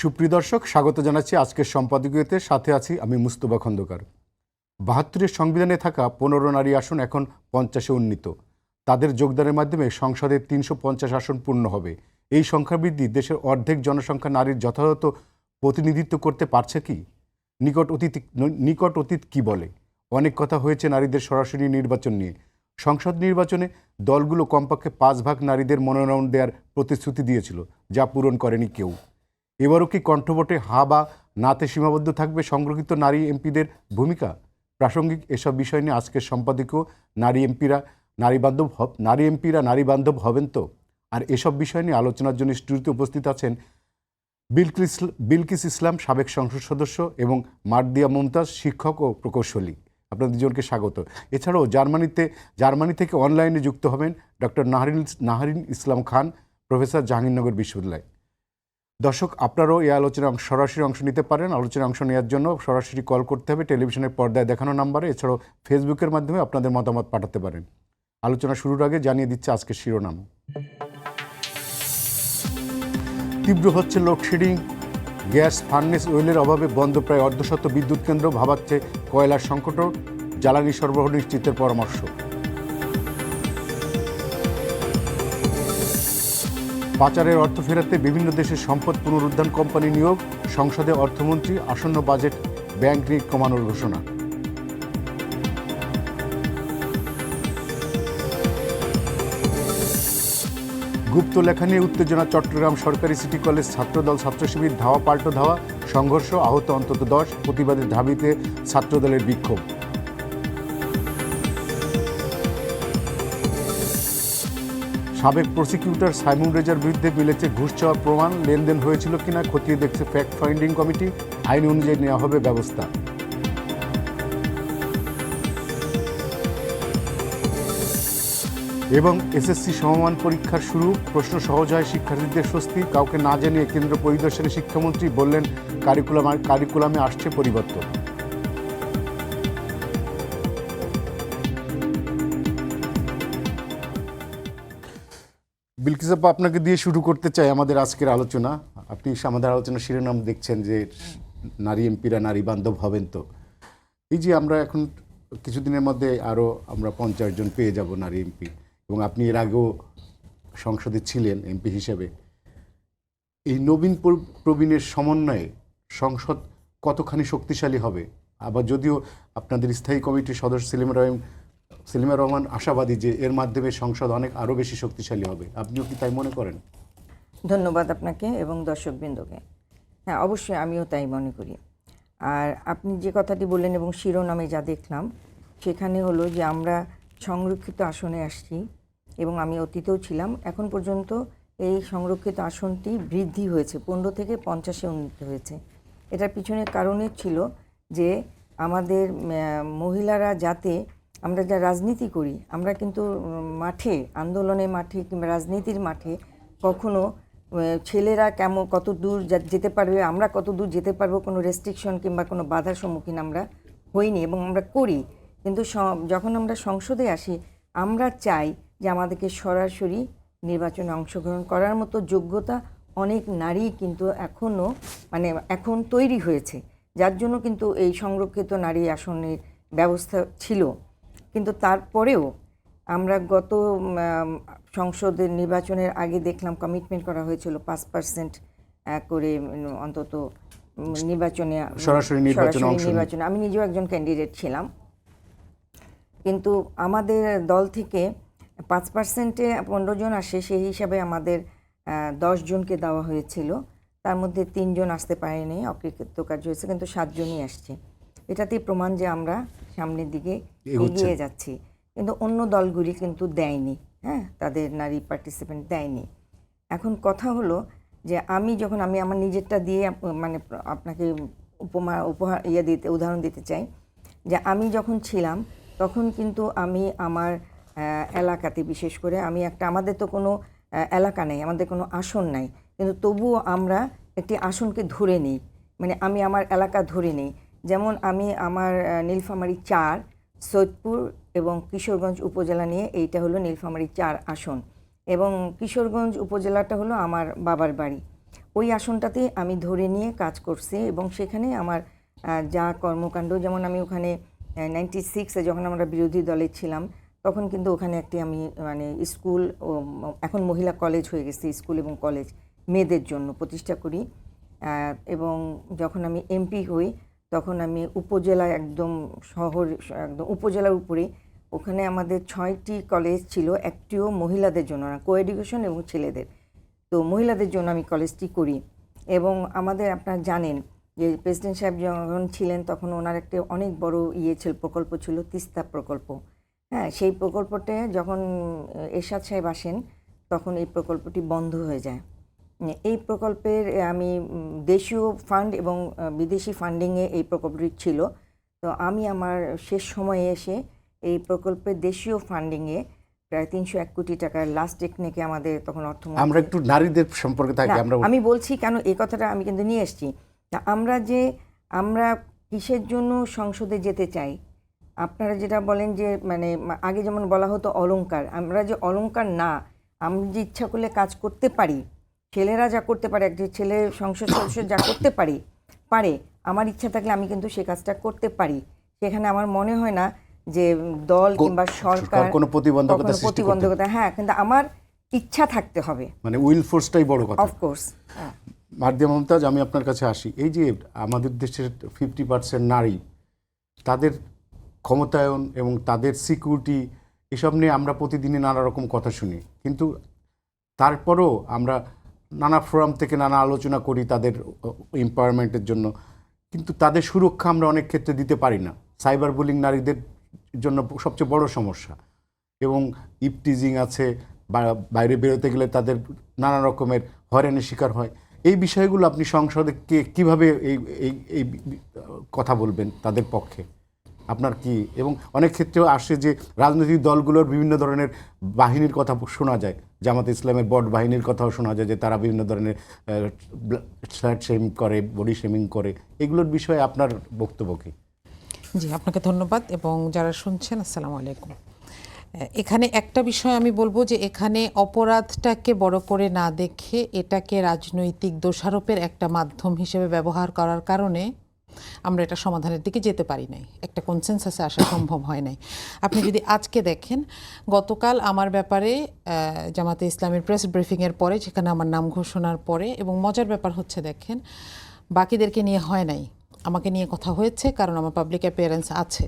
সুপ্রিয় দর্শক, স্বাগত জানাচ্ছি আজকের সম্পাদকীয়তে। সাথে আছি আমি মুস্তফা খন্দকার। ৭২-এর সংবিধানে থাকা ১৫ নারী আসন এখন ৫০-এ উন্নীত। তাদের যোগদানের মাধ্যমে সংসদে ৩৫০ আসন পূর্ণ হবে। এই সংখ্যা বৃদ্ধি দেশের অর্ধেক জনসংখ্যা নারীর যথাযথ প্রতিনিধিত্ব করতে পারছে কি? নিকট অতীত কি বলে? অনেক কথা হয়েছে নারীদের সরাসরি নির্বাচন নিয়ে। সংসদ নির্বাচনে দলগুলো কমপক্ষে ৫ ভাগ নারীদের মনোনয়ন দেওয়ার প্রতিশ্রুতি দিয়েছিল, যা পূরণ করেনি কেউ। এবারও কি কণ্ঠভোটে হা বা নাতে সীমাবদ্ধ থাকবে সংরক্ষিত নারী এমপিদের ভূমিকা? প্রাসঙ্গিক এসব বিষয় নিয়ে আজকের সম্পাদকীয়। নারী এমপিরা নারী বান্ধব হবেন তো? আর এসব বিষয় নিয়ে আলোচনার জন্য স্টুডিওতে উপস্থিত আছেন বিলকিস ইসলাম, সাবেক সংসদ সদস্য, এবং মার্দিয়া মুমতাজ, শিক্ষক ও প্রকৌশলী। আপনাদের দুজনকে স্বাগত। এছাড়াও জার্মানি থেকে অনলাইনে যুক্ত হবেন ডক্টর নাহারিন ইসলাম খান, প্রফেসর, জাহাঙ্গীরনগর বিশ্ববিদ্যালয়। দর্শক, আপনারাও এই আলোচনায় সরাসরি অংশ নিতে পারেন। আলোচনায় অংশ নেওয়ার জন্য সরাসরি কল করতে হবে টেলিভিশনের পর্দায় দেখানো নাম্বারে। এছাড়াও ফেসবুকের মাধ্যমে আপনাদের মতামত পাঠাতে পারেন। আলোচনা শুরুর আগে জানিয়ে দিচ্ছে আজকের শিরোনাম। তীব্র হচ্ছে লোডশেডিং, গ্যাস ফার্নেস ওয়েলের অভাবে বন্ধ প্রায় অর্ধশত বিদ্যুৎ কেন্দ্র। ভাবাচ্ছে কয়লার সংকটও, জ্বালানি সরবরাহ নিশ্চিতের পরামর্শ। পাচারের অর্থ ফেরাতে বিভিন্ন দেশের সম্পদ পুনরুদ্ধার কোম্পানি নিয়োগ। সংসদে অর্থমন্ত্রী আসন্ন বাজেট ব্যাংক ঋণ কমানোর ঘোষণা। গুপ্ত লেখা নিয়ে উত্তেজনা চট্টগ্রাম সরকারি সিটি কলেজ ছাত্রদল ছাত্র শিবির ধাওয়া পাল্টো ধাওয়া, সংঘর্ষ, আহত অন্তত ১০। প্রতিবাদের ঢাবিতে ছাত্রদলের বিক্ষোভ। সাবেক প্রসিকিউটর সাইমুন রেজার বিরুদ্ধে মিলেছে ঘুষ চাওয়ার প্রমাণ। লেনদেন হয়েছিল কিনা খতিয়ে দেখছে ফ্যাক্ট ফাইন্ডিং কমিটি। আইন অনুযায়ী নেওয়া হবে ব্যবস্থা। এবং এসএসসি সমমান পরীক্ষার শুরু, প্রশ্ন সহজ হয়, শিক্ষার্থীদের স্বস্তি। কাউকে না জানিয়ে কেন্দ্র পরিদর্শনে শিক্ষামন্ত্রী বললেন কারিকুলামে আসছে পরিবর্তন। বিলকিস আপা, আপনাকে দিয়ে শুরু করতে চাই আমাদের আজকের আলোচনা। আপনি আমাদের আলোচনার শিরোনাম দেখছেন যে নারী এমপিরা নারী বান্ধব হবেন তো। এই যে আমরা এখন কিছুদিনের মধ্যে আরও আমরা ৫০ জন পেয়ে যাব নারী এমপি, এবং আপনি এর আগেও সংসদে ছিলেন এমপি হিসেবে। এই নবীন প্রবীণের সমন্বয়ে সংসদ কতখানি শক্তিশালী হবে? আবার যদিও আপনাদের স্থায়ী কমিটির সদস্য সেলিমা রহমান আশাবাদী যে এর মাধ্যমে সংসদ আরও বেশি শক্তিশালী হবে, আপনিও কি তাই মনে করেন? ধন্যবাদ আপনাকে এবং দর্শকবৃন্দকে। হ্যাঁ, অবশ্যই আমিও তাই মনে করি। আর আপনি যে কথাটি বললেন এবং শিরোনামে যা দেখলাম সেখানে হলো যে আমরা সংরক্ষিত আসনে আসছি, এবং আমি অতীতেও ছিলাম। এখন পর্যন্ত এই সংরক্ষিত আসনটি বৃদ্ধি হয়েছে, ১৫ থেকে ৫০-এ উন্নীত হয়েছে। এটার পিছনে কারণে ছিল যে আমাদের মহিলারা, যাতে আমরা যা রাজনীতি করি, আমরা কিন্তু মাঠে, আন্দোলনের মাঠে কিংবা রাজনীতির মাঠে কখনো ছেলেরা কত দূর যেতে পারবে, আমরা কত দূর যেতে পারবো, কোনো রেস্ট্রিকশন কিংবা কোনো বাধার সম্মুখীন আমরা হইনি, এবং আমরা করি। কিন্তু যখন আমরা সংসদে আসি, আমরা চাই যে আমাদেরকে সরাসরি নির্বাচনে অংশগ্রহণ করার মতো যোগ্যতা অনেক নারী কিন্তু এখন তৈরি হয়েছে, যার জন্য কিন্তু এই সংরক্ষিত নারী আসনের ব্যবস্থা ছিল। কিন্তু তারপরেও আমরা গত সংসদের নির্বাচনের আগে দেখলাম কমিটমেন্ট করা হয়েছিল ৫% করে অন্তত সরাসরি নির্বাচনে। আমি নিজেও একজন ক্যান্ডিডেট ছিলাম, কিন্তু আমাদের দল থেকে ৫%-এ ১৫ জন আসে, সেই হিসাবে আমাদের ১০ জনকে দেওয়া হয়েছিল। তার মধ্যে ৩ জন আসতে পারেনি, অকৃতকার্য হয়েছে, কিন্তু ৭ জনই আসছে। এটাতেই প্রমাণ যে আমরা সামনের দিকে এগিয়ে যাচ্ছি। কিন্তু অন্য দলগুলি কিন্তু দেয়নি, হ্যাঁ, তাদের নারী পার্টিসিপেন্ট দেয়নি। এখন কথা হলো যে আমি আমার নিজেরটা দিয়ে আপনাকে উদাহরণ দিতে চাই, যে আমি যখন ছিলাম তখন কিন্তু আমি আমার এলাকাতে, বিশেষ করে আমাদের তো কোনো এলাকা নেই, আমাদের কোনো আসন নাই, কিন্তু তবুও আমরা একটি আসনকে ধরে নিই, আমি আমার এলাকা ধরে নিই। যেমন আমি আমার নীলফামারী ৪, সৈয়দপুর এবং কিশোরগঞ্জ উপজেলা নিয়ে এইটা হলো নীলফামারী ৪ আসন, এবং কিশোরগঞ্জ উপজেলাটা হলো আমার বাবার বাড়ি। ওই আসনটাতে আমি ধরে নিয়ে কাজ করছি এবং সেখানে আমার যা কর্মকাণ্ড, যেমন আমি ওখানে 96-এ যখন আমরা বিরোধী দলে ছিলাম তখন কিন্তু ওখানে একটি আমি মানে স্কুল, এখন মহিলা কলেজ হয়ে গেছে, স্কুল এবং কলেজ মেয়েদের জন্য প্রতিষ্ঠা করি। এবং যখন আমি এমপি হই তখন আমি উপজেলা, একদম শহর, একদম উপজেলার উপরে, ওখানে আমাদের 6টি কলেজ ছিল, একটিও মহিলাদের জন্য না, কোএডুকেশন এবং ছেলেদের। তো মহিলাদের জন্য আমি কলেজটি করি। এবং আমাদের আপনারা জানেন যে প্রেসিডেন্ট সাহেব যখন ছিলেন তখন ওনার একটা অনেক বড় ছিল, প্রকল্প ছিল, তিস্তা প্রকল্প। হ্যাঁ, সেই প্রকল্পটা যখন এরশাদ সাহেব আসেন তখন এই প্রকল্পটি বন্ধ হয়ে যায়। এই প্রকল্পের আমি দেশীয় ফান্ড এবং বিদেশি ফান্ডিংয়ে এই প্রকল্পটি ছিল। তো আমি আমার শেষ সময়ে এসে এই প্রকল্পের দেশীয় ফান্ডিংয়ে প্রায় 301 কোটি টাকার লাস্ট টেকনিকে আমাদের তখন অর্থমন্ত্রী, আমরা একটু নারীদের সম্পর্কে থাকি আমরা আমি বলছি কেন এই কথাটা আমি কিন্তু নিয়ে এসেছি। তা আমরা কিসের জন্য সংসদে যেতে চাই, আপনারা যেটা বলেন যে মানে আগে যেমন বলা হতো অলংকার, আমরা যে অলংকার না, আমরা যে ইচ্ছা করলে কাজ করতে পারি, ছেলেরা যা করতে পারে, একটি ছেলে সংসদ সদস্য যা করতে পারে, আমার ইচ্ছা থাকলে আমি কিন্তু সে কাজটা করতে পারি। সেখানে আমার মনে হয় না যে দল কিংবা সরকার কোনো প্রতিবন্ধকতা, হ্যাঁ, কিন্তু আমার ইচ্ছা থাকতে হবে, মানে উইল ফোর্সটাই বড় কথা। অফকোর্স। মার্দিয়া মমতাজ, আমি আপনার কাছে আসি। এই যে আমাদের দেশের 50% নারী, তাদের ক্ষমতায়ন এবং তাদের সিকিউরিটি, এসব নিয়ে আমরা প্রতিদিনই নানা রকম কথা শুনি, কিন্তু তারপরও আমরা নানা ফোরাম থেকে নানা আলোচনা করি তাদের এম্পাওয়ারমেন্টের জন্য, কিন্তু তাদের সুরক্ষা আমরা অনেক ক্ষেত্রে দিতে পারি না। সাইবার বুলিং নারীদের জন্য সবচেয়ে বড় সমস্যা, এবং ইপটিজিং আছে, বাইরে বেরোতে গেলে তাদের নানা রকমের হয়রানির শিকার হয়। এই বিষয়গুলো আপনি সংসদে কীভাবে এই কথা বলবেন তাদের পক্ষে, আপনার কি? এবং অনেক ক্ষেত্রেও আসে যে রাজনৈতিক দলগুলোর বিভিন্ন ধরনের বাহিনীর কথা শোনা যায়, জামাত ইসলামের বট বাহিনীর কথাও শোনা যায় যে তারা বিভিন্ন ধরনের স্ল্যাট শেমিং করে, বডি শেমিং করে। এগুলোর বিষয়ে আপনার বক্তব্য কী? জি, আপনাকে ধন্যবাদ এবং যারা শুনছেন আসসালামু আলাইকুম। এখানে একটা বিষয় আমি বলবো যে এখানে অপরাধটাকে বড় করে না দেখে এটাকে রাজনৈতিক দোষারোপের একটা মাধ্যম হিসেবে ব্যবহার করার কারণে আমরা এটা সমাধানের দিকে যেতে পারি নাই, একটা কনসেনসাসে আসা সম্ভব হয় নাই। আপনি যদি আজকে দেখেন, গতকাল আমার ব্যাপারে জামাতে ইসলামের প্রেস ব্রিফিংয়ের পরে, যেখানে আমার নাম ঘোষণার পরে, এবং মজার ব্যাপার হচ্ছে দেখেন বাকিদেরকে নিয়ে হয় নাই, আমাকে নিয়ে কথা হয়েছে, কারণ আমার পাবলিক অ্যাপিয়ারেন্স আছে।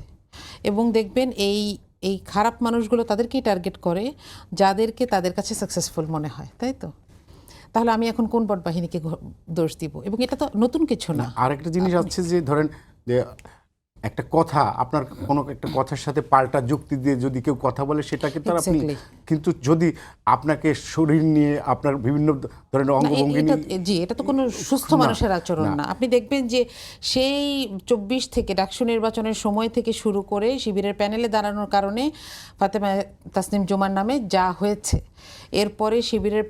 এবং দেখবেন এই খারাপ মানুষগুলো তাদেরকেই টার্গেট করে যাদেরকে তাদের কাছে সাকসেসফুল মনে হয়, তাই তো? তাহলে আমি এখন কোন বট বাহিনীকে দোষ দিব? এবং এটা তো নতুন কিছু না। আরেকটা জিনিস আছে যে ধরেন যে একটা কথা, আপনার কোনো একটা কথার সাথে পাল্টা যুক্তি দিয়ে যদি কেউ কথা বলে সেটাকে তো আপনি, কিন্তু যদি আপনাকে শরীর নিয়ে আপনার বিভিন্ন ধরনের অঙ্গভঙ্গি নিয়ে, জি, এটা তো কোনো সুস্থ মানুষের আচরণ না। আপনি দেখবেন যে সেই 24 থেকে ডাকসু নির্বাচনের সময় থেকে শুরু করে শিবিরের প্যানেলে দাঁড়ানোর কারণে ফাতেমা তাসনিম জুমার নামে যা হয়েছে, এরপরে শিবিরের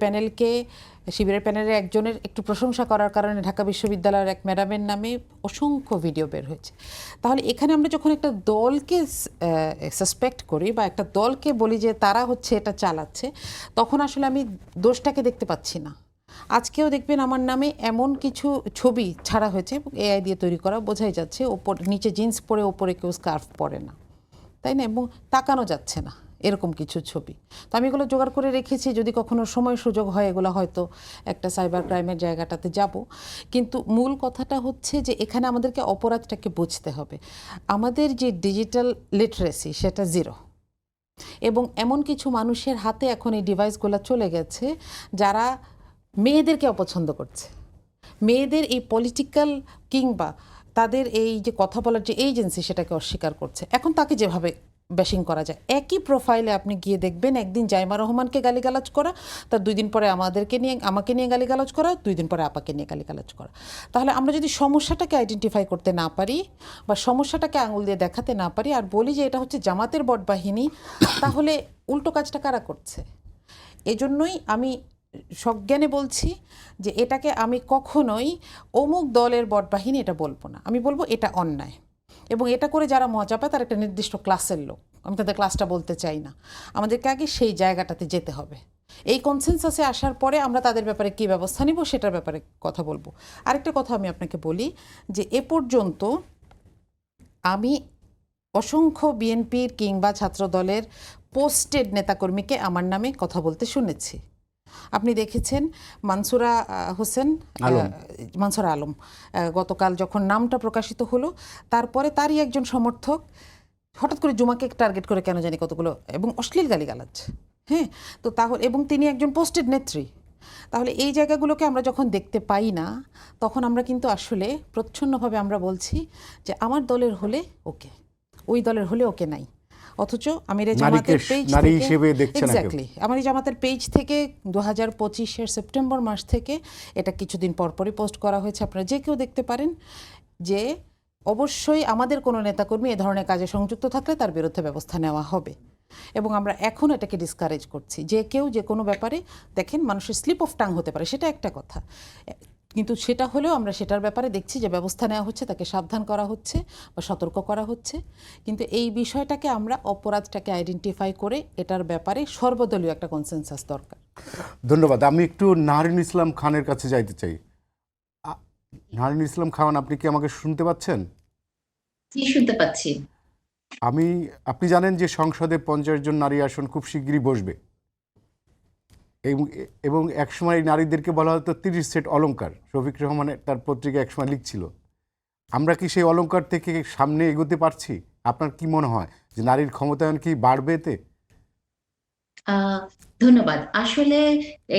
প্যানেলের একজনের একটু প্রশংসা করার কারণে ঢাকা বিশ্ববিদ্যালয়ের এক ম্যাডামের নামে অসংখ্য ভিডিও বের হয়েছে। তাহলে এখানে আমরা যখন একটা দলকে সাসপেক্ট করি বা একটা দলকে বলি যে তারা হচ্ছে এটা চালাচ্ছে, তখন আসলে আমি দোষটাকে দেখতে পাচ্ছি না। আজকেও দেখবেন আমার নামে এমন কিছু ছবি ছাড়া হয়েছে, এআই দিয়ে তৈরি করা, বোঝাই যাচ্ছে ওপর নিচে জিন্স পরে ওপরে কেউ স্কার্ফ পরে না, তাই না? এবং তাকানো যাচ্ছে না, এরকম কিছু ছবি। তো আমি এগুলো জোগাড় করে রেখেছি, যদি কখনো সময় সুযোগ হয় এগুলো হয়তো একটা সাইবার ক্রাইমের জায়গাটাতে যাব। কিন্তু মূল কথাটা হচ্ছে যে এখানে আমাদেরকে অপরাধটাকে বুঝতে হবে। আমাদের যে ডিজিটাল লিটারেসি সেটা 0, এবং এমন কিছু মানুষের হাতে এখন এই ডিভাইসগুলো চলে গেছে যারা মেয়েদেরকে অপছন্দ করছে, মেয়েদের এই পলিটিক্যাল কিংবা তাদের এই যে কথা বলার যে এজেন্সি সেটাকে অস্বীকার করছে। এখন তাকে যেভাবে ব্যাশিং করা যায়, একই প্রোফাইলে আপনি গিয়ে দেখবেন একদিন জাইমা রহমানকে গালিগালাজ করা, তার 2 দিন পরে আমাকে নিয়ে গালিগালাজ করা, 2 দিন পরে আপাকে নিয়ে গালিগালাজ করা। তাহলে আমরা যদি সমস্যাটাকে আইডেন্টিফাই করতে না পারি বা সমস্যাটাকে আঙুল দিয়ে দেখাতে না পারি আর বলি যে এটা হচ্ছে জামাতের বট বাহিনী, তাহলে উল্টো কাজটা কারা করছে? এজন্যই আমি সজ্ঞানে বলছি যে এটাকে আমি কখনোই অমুক দলের বট বাহিনী এটা বলবো না, আমি বলবো এটা অন্যায়। এবং এটা করে যারা মজা পায় তার একটা নির্দিষ্ট ক্লাসের লোক, আমি তাদের ক্লাসটা বলতে চাই না। আমাদেরকে আগে সেই জায়গাটাতে যেতে হবে এই কনসেনসাসে আসার পরে আমরা তাদের ব্যাপারে কী ব্যবস্থা নিব সেটার ব্যাপারে কথা বলবো। আরেকটা কথা আমি আপনাকে বলি যে এ পর্যন্ত আমি অসংখ্য বিএনপির কিংবা ছাত্রদলের পোস্টেড নেতাকর্মীকে আমার নামে কথা বলতে শুনেছি। আপনি দেখেছেন মানসুরা হোসেন মানসুরা আলম গতকাল যখন নামটা প্রকাশিত হলো, তারপরে তারই একজন সমর্থক হঠাৎ করে জুমাকে টার্গেট করে কেন জানি কতগুলো এবং অশ্লীল গালিগালাজ, হ্যাঁ। তো তাহলে এবং তিনি একজন পোস্টেড নেত্রী। তাহলে এই জায়গাগুলোকে আমরা যখন দেখতে পাই না, তখন আমরা কিন্তু আসলে প্রচ্ছন্নভাবে আমরা বলছি যে আমার দলের হলে ওকে, ওই দলের হলে ওকে নাই। অথচ আমির জামাতের পেজ থেকে এক্স্যাক্টলি আমার জামাতের পেজ থেকে 2025-এর সেপ্টেম্বর মাস থেকে এটা কিছুদিন পরপরই পোস্ট করা হয়েছে, আপনারা যে কেউ দেখতে পারেন, যে অবশ্যই আমাদের কোনো নেতাকর্মী এ ধরনের কাজে সংযুক্ত থাকলে তার বিরুদ্ধে ব্যবস্থা নেওয়া হবে। এবং আমরা এখন এটাকে ডিসকারেজ করছি যে কেউ যে কোনো ব্যাপারে দেখেন মানুষের স্লিপ অফ টাং হতে পারে, সেটা একটা কথা, কিন্তু সেটা হলেও আমরা সেটার ব্যাপারে দেখছি যে ব্যবস্থা নেওয়া হচ্ছে, তাকে সাবধান করা হচ্ছে বা সতর্ক করা হচ্ছে। কিন্তু এই বিষয়টাকে আমরা অপরাধটাকে আইডেন্টিফাই করে এটার ব্যাপারে সর্বদলীয় একটা কনসেনসাস দরকার। ধন্যবাদ। আমি একটু নাহরিন ইসলাম খানের কাছে যাইতে চাই। নাহরিন ইসলাম খান, আপনি কি আমাকে শুনতে পাচ্ছেন? শুনতে পাচ্ছি। আপনি জানেন যে সংসদে 50 জন নারী আসন খুব শিগগিরই বসবে এবং একসময় নারীদেরকে বলা হতো 30 সেট অলংকার। শফিক রহমান তার পত্রিকা একসময় লিখছিল। আমরা কি সেই অলংকার থেকে সামনে এগোতে পারছি? আপনার কি মনে হয় যে নারীর ক্ষমতায়ন কি বাড়বে এতে? ধন্যবাদ। আসলে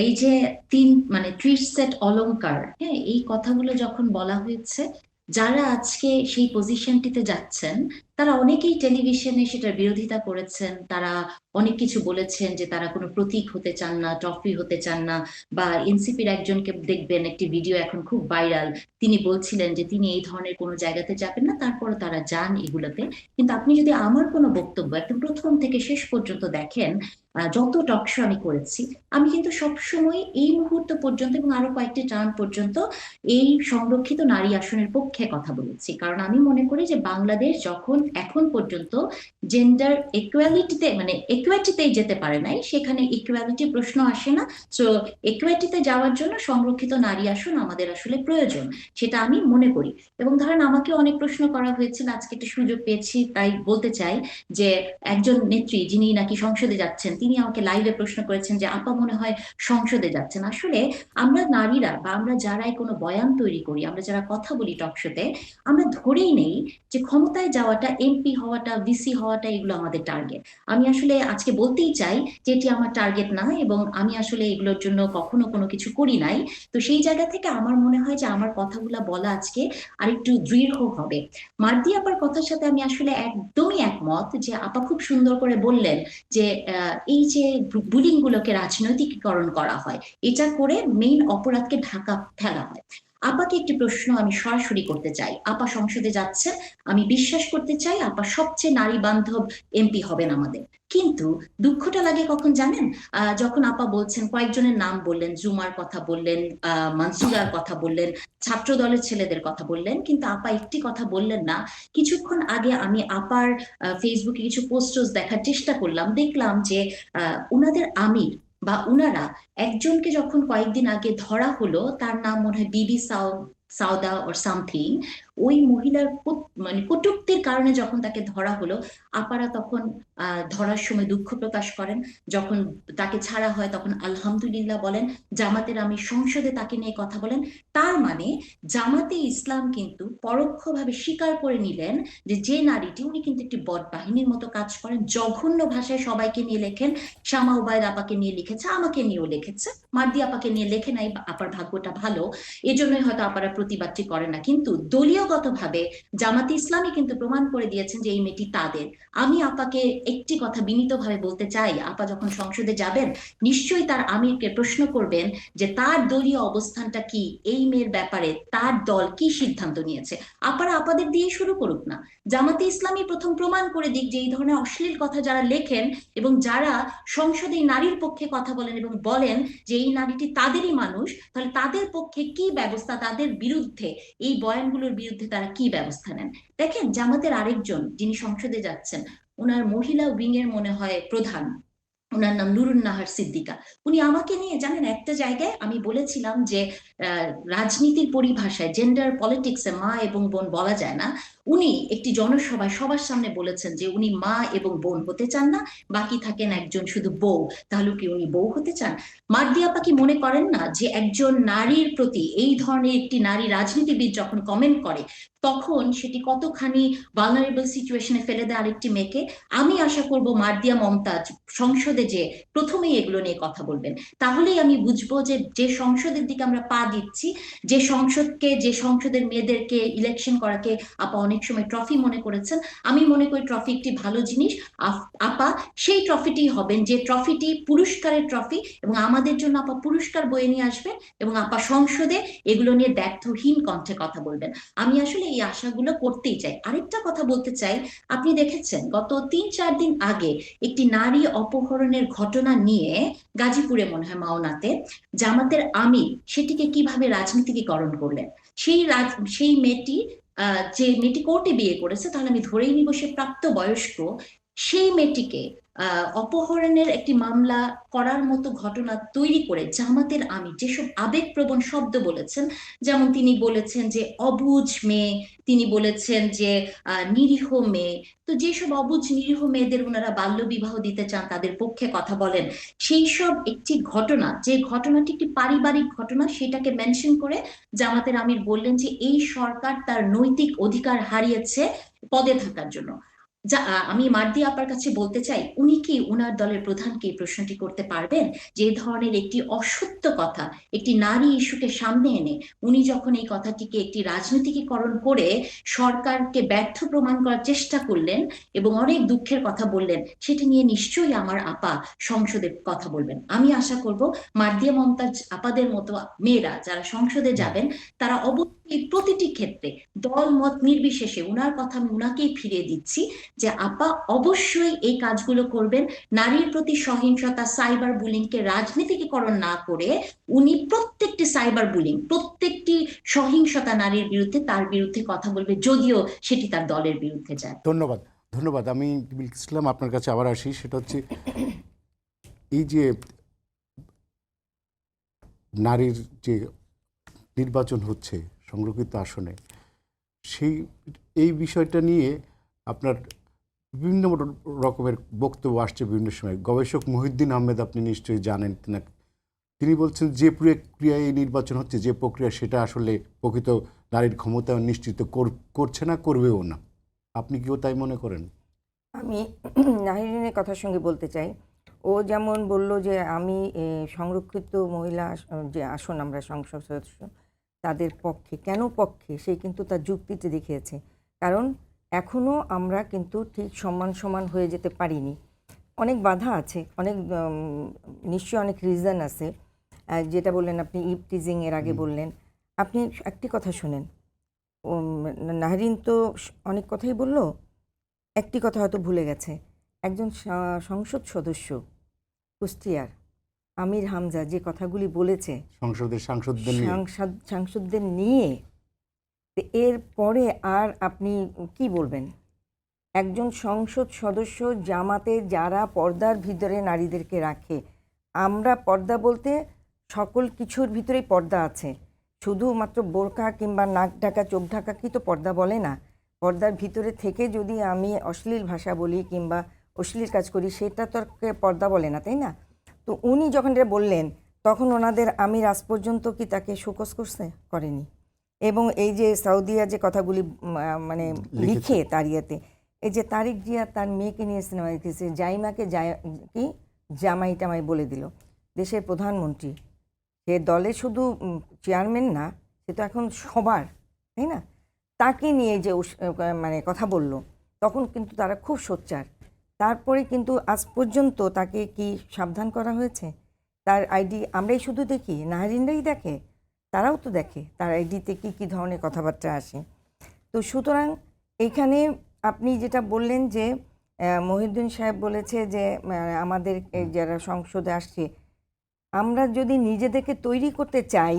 এই যে 30 সেট অলংকার, হ্যাঁ, এই কথাগুলো যখন বলা হয়েছে, যারা আজকে সেই পজিশনটিতে যাচ্ছেন তারা অনেকেই টেলিভিশনে সেটার বিরোধিতা করেছেন। তারা অনেক কিছু বলেছেন যে তারা কোনো প্রতীক হতে চান না, ট্রফি হতে চান না। বা এনসিপির একজনকে দেখবেন, একটি ভিডিও এখন খুব ভাইরাল, তিনি বলছিলেন যে তিনি এই ধরনের কোনো জায়গাতে যাবেন না, তারপরে তারা যান এগুলোতে। কিন্তু আপনি যদি আমার কোনো বক্তব্য একদম প্রথম থেকে শেষ পর্যন্ত দেখেন, যত টকশো আমি করেছি, আমি কিন্তু সবসময় এই মুহূর্ত পর্যন্ত এবং আরো কয়েকটি টার্ম পর্যন্ত এই সংরক্ষিত নারী আসনের পক্ষে কথা বলেছি। কারণ আমি মনে করি যে বাংলাদেশ যখন এখন পর্যন্ত জেন্ডার ইকুয়ালিটিতে মানে ইকুইটিতেই যেতে পারে নাই, সেখানে ইকুয়ালিটি প্রশ্ন আসে না। সো ইকুইটিতে যাওয়ার জন্য সংরক্ষিত নারী আসন আমাদের আসলে প্রয়োজন, সেটা আমি মনে করি। এবং ধরেন আমাকে অনেক প্রশ্ন করা হয়েছিল, আজকে একটা সুযোগ পেয়েছি তাই বলতে চাই যে একজন নেত্রী যিনি নাকি সংসদে যাচ্ছেন, তিনি আমাকে লাইভে প্রশ্ন করেছেন যে আপা মনে হয় সংসদে যাচ্ছেন। আসলে আমরা নারীরা বা আমরা যারাই কোনো বয়ান তৈরি করি, আমরা যারা কথা বলি টকশোতে, আমরা ধরেই নেই যে ক্ষমতায় যাওয়াটা, এমপি হওয়াটা, ভিসি হওয়াটা এগুলো আমাদের টার্গেট। আমি আসলে আজকে বলতেই চাই যে এটি আমার টার্গেট না, এবং আমি আসলে এগুলোর জন্য কখনো কোনো কিছু করি নাই। তো সেই জায়গা থেকে আমার মনে হয় যে আমার কথাগুলা বলা আজকে আরেকটু দৃঢ় হবে। মার্দি আপার কথার সাথে আমি আসলে একদমই একমত যে আপা খুব সুন্দর করে বললেন যে এই যে বুলিং গুলোকে রাজনৈতিকীকরণ করা হয়, এটা করে মেইন অপরাধকে ঢাকা ফেলা হয়। আপাকে একটি প্রশ্ন আমি সরাসরি করতে চাই। আপা সংসদে যাচ্ছেন, আমি বিশ্বাস করতে চাই আপা সবচেয়ে নারী বান্ধব এমপি হবেন আমাদের। কিন্তু দুঃখটা লাগে কখন জানেন, যখন আপা বলছেন, কয়েকজনের নাম বললেন, জুমার কথা বললেন, মানসুরার কথা বললেন, ছাত্র দলের ছেলেদের কথা বললেন, কিন্তু আপা একটি কথা বললেন না। কিছুক্ষণ আগে আমি আপার ফেসবুকে কিছু পোস্টস দেখার চেষ্টা করলাম, দেখলাম যে উনাদের আমির বা উনারা একজনকে যখন কয়েকদিন আগে ধরা হলো, তার নাম মনে হয় বিবি সাউদা ওর সামথিং, ওই মহিলার মানে কটূক্তির কারণে যখন তাকে ধরা হলো, আপারা তখন ধরার সময় দুঃখ প্রকাশ করেন। যখন তাকে ছাড়া হয় তখন আলহামদুলিল্লাহ বলেন। জামাতের আমির সংসদে তাকে নিয়ে কথা বলেন। তার মানে জামাতে ইসলাম কিন্তু পরোক্ষভাবে স্বীকার করে নিলেন যে যে নারীটি, উনি কিন্তু একটি বদ বাহিনীর মতো কাজ করেন, জঘন্য ভাষায় সবাইকে নিয়ে লেখেন। শামা উবায়দ আপাকে নিয়ে লিখেছে, আমাকে নিয়েও লিখেছে, মার্দি আপাকে নিয়ে লেখে নাই, আপার ভাগ্যটা ভালো, এজন্যই হয়তো আপারা প্রতিবাদটি করে না। কিন্তু দলীয়গতভাবে জামাতে ইসলামী কিন্তু প্রমাণ করে দিয়েছেন যে এই মেয়েটি তাদের। আমি আপাকে একটি কথা বিনীতভাবে বলতে চাই, আপা যখন সংসদে যাবেন নিশ্চয়ই তার আমিরকে প্রশ্ন করবেন যে তার দলীয় অবস্থানটা কি, এই মেয়ের ব্যাপারে তার দল কি সিদ্ধান্ত নিয়েছে। আপারা আপাদের দিয়ে শুরু করুক না, জামাতে ইসলামী প্রথম প্রমাণ করে দিক যে এই ধরনের অশ্লীল কথা যারা লেখেন এবং যারা সংসদে নারীর পক্ষে কথা বলেন এবং বলেন যে এই নারীটি তাদেরই মানুষ, তাহলে তাদের পক্ষে কি ব্যবস্থা, তাদের বিরুদ্ধে এই বয়ানগুলোর বিরুদ্ধে তারা কি ব্যবস্থা নেন। দেখেন জামাতের আরেকজন যিনি সংসদে যাচ্ছেন, ওনার মহিলা উইং এর মনে হয় প্রধান, ওনার নাম নুরুন নাহার সিদ্দিকা। উনি আমাকে নিয়ে জানেন একটা জায়গায় আমি বলেছিলাম যে রাজনীতির পরিভাষায় জেন্ডার পলিটিক্সে মা এবং বোন বলা যায় না। উনি একটি জনসভায় সবার সামনে বলেছেন যে উনি মা এবং বোন হতে চান না, বাকি থাকেন একজন শুধু বউ। তাহলে কি উনি বউ হতে চান? মার্দি আপা কি মনে করেন না যে একজন নারীর প্রতি এই ধরনের একটি নারী রাজনীতিবিদ যখন কমেন্ট করে তখন সেটি কতখানি ভালনারেবল সিচুয়েশনে ফেলে দেয় আরেকটি মেয়েকে? আমি আশা করব মার্দিয়া মমতাজ সংসদে যে প্রথমেই এগুলো নিয়ে কথা বলবেন। তাহলেই আমি বুঝবো যে যে সংসদের দিকে আমরা পা দিচ্ছি, যে সংসদের মেয়েদেরকে ইলেকশন করাকে আপা অনেক সময় ট্রফি মনে করেছেন, আমি মনে করি ট্রফি একটি ভালো জিনিস। আপা সেই ট্রফিটি হবেন যে ট্রফিটি পুরস্কারের ট্রফি, এবং আমাদের জন্য আপা পুরস্কার বয়ে নিয়ে আসবেন এবং আপা সংসদে এগুলো নিয়ে ব্যর্থহীন কণ্ঠে কথা বলবেন। আমি আসলে এই আশাগুলো করতেই চাই। আরেকটা কথা বলতে চাই, আপনি দেখেছেন গত 3-4 দিন আগে একটি নারী অপহরণের ঘটনা নিয়ে গাজীপুরে মনে হয় মাওনাতে জামাতের আমির সেটিকে কিভাবে রাজনীতিকীকরণ করলেন। সেই মেয়েটি যে মেয়েটি কোর্টে বিয়ে করেছে, তাহলে আমি ধরেই নিব সে প্রাপ্তবয়স্ক, সেই মেয়েটিকে অপহরণের একটি মামলা করার মতো ঘটনা তৈরি করে জামাতের আমির যেসব আবেগপ্রবণ শব্দ বলেছেন, যেমন তিনি বলেছেন যে অবুঝ মেয়ে, তিনি বলেছেন যে নিরীহ মেয়ে। তো যেসব অবুঝ নিরীহ মেয়েদের ওনারা বাল্য বিবাহ দিতে চান তাদের পক্ষে কথা বলেন। সেই সব একটি ঘটনা, যে ঘটনাটি একটি পারিবারিক ঘটনা, সেটাকে মেনশন করে জামাতের আমির বললেন যে এই সরকার তার নৈতিক অধিকার হারিয়েছে পদে থাকার জন্য। যা আমি মার্দি আপার কাছে বলতে চাই, উনি কি উনার দলের প্রধানকে এই প্রশ্নটি করতে পারবেন যে এই ধরনের একটি অসত্য কথা একটি নারী ইস্যুকে সামনে এনে উনি যখন এই কথাটিকে একটি রাজনীতিকীকরণ করে সরকারকে ব্যর্থ প্রমাণ করার চেষ্টা করলেন এবং অনেক দুঃখের কথা বললেন, সেটি নিয়ে নিশ্চয়ই আমার আপা সংসদে কথা বলবেন। আমি আশা করব মার্দিয়া মমতাজ আপাদের মতো মেয়েরা যারা সংসদে যাবেন তারা অবশ্যই প্রতিটি ক্ষেত্রে দল মত নির্বিশেষে, উনার কথা আমি উনাকেই ফিরিয়ে দিচ্ছি, যে আপা অবশ্যই এই কাজগুলো করবেন। নারীর প্রতি সহিংসতা, সাইবার বুলিংকে রাজনীতিকীকরণ না করে উনি প্রত্যেকটি সাইবার বুলিং, প্রত্যেকটি সহিংসতা নারীর বিরুদ্ধে, তার বিরুদ্ধে কথা বলবে, যদিও সেটি তার দলের বিরুদ্ধে যায়। ধন্যবাদ। ধন্যবাদ। আমি বিলকিস ইসলাম আপনার কাছে আবার আসি। সেটা হচ্ছে এই যে নারীর যে নির্বাচন হচ্ছে সংরক্ষিত আসনে, এই বিষয়টা নিয়ে আপনার বিভিন্ন রকমের বক্তব্য আসছে বিভিন্ন সময়। গবেষক মহিউদ্দিন আহমেদ, আপনি নিশ্চয়ই জানেন না, তিনি বলছেন যে প্রক্রিয়ায় এই নির্বাচন হচ্ছে, যে প্রক্রিয়া, সেটা আসলে প্রকৃত নারীর ক্ষমতায়ন নিশ্চিত করছে না, করবেও না। আপনি কিও তাই মনে করেন? আমি নাহিরিনের কথার সঙ্গে বলতে চাই, ও যেমন বলল যে আমি সংরক্ষিত মহিলা যে আসন আমরা সংসদ সদস্য তাদের পক্ষে, কেন পক্ষে সে কিন্তু তার যুক্তিতে দেখিয়েছে। কারণ এখনও আমরা কিন্তু ঠিক সমান সমান হয়ে যেতে পারিনি, অনেক বাধা আছে, অনেক নিশ্চয়ই অনেক রিজন আছে। যেটা বললেন আপনি ইভটিজিং এর আগে বললেন, আপনি একটি কথা শুনেন, নাহরিন তো অনেক কথাই বলল, একটি কথা হয়তো ভুলে গেছে। একজন সংসদ সদস্য কুষ্টিয়ার আমির হামজা যে কথাগুলি বলেছে সাংসদদের নিয়ে, এর পরে আর আপনি কি বলবেন? একজন সংসদ সদস্য জামাতে যারা পর্দার ভিতরে নারীদেরকে রাখে, আমরা পর্দা বলতে সকল কিছুর ভিতরেই পর্দা আছে, শুধুমাত্র বোরকা কিংবা নাক ঢাকা চোখ ঢাকা কি তো পর্দা বলে না? পর্দার ভিতরে থেকে যদি আমি অশ্লীল ভাষা বলি কিংবা অশ্লীল কাজ করি, সেটা তো পর্দা বলে না, তাই না? তো উনি যখন এটা বললেন তখন ওনাদের আমির আজ পর্যন্ত কি তাকে শোকজ করেনি। এবং এই যে সাউদিয়া যে কথাগুলি মানে লিখে তার ইয়েতে, এই যে তারিক জিয়া তার মেয়েকে নিয়ে সিনেমা দেখতেছে, জাইমাকে কি জামাই টামাই বলে দিল, দেশের প্রধানমন্ত্রী, সে দলে শুধু চেয়ারম্যান না, সে তো এখন সবার, তাই না? তাকে নিয়ে যে মানে কথা বলল, তখন কিন্তু তারা খুব সোচ্চার। তারপরে কিন্তু আজ পর্যন্ত তাকে কি সাবধান করা হয়েছে? তার আইডি আমরাই শুধু দেখি, নাহরিনরাই দেখে, তারাও তো দেখে তার আইডিতে কী কী ধরনের কথাবার্তা আসে। তো সুতরাং এইখানে আপনি যেটা বললেন যে মহিউদ্দিন সাহেব বলেছে যে আমাদের যারা সংসদে আসছে, আমরা যদি নিজেদেরকে তৈরি করতে চাই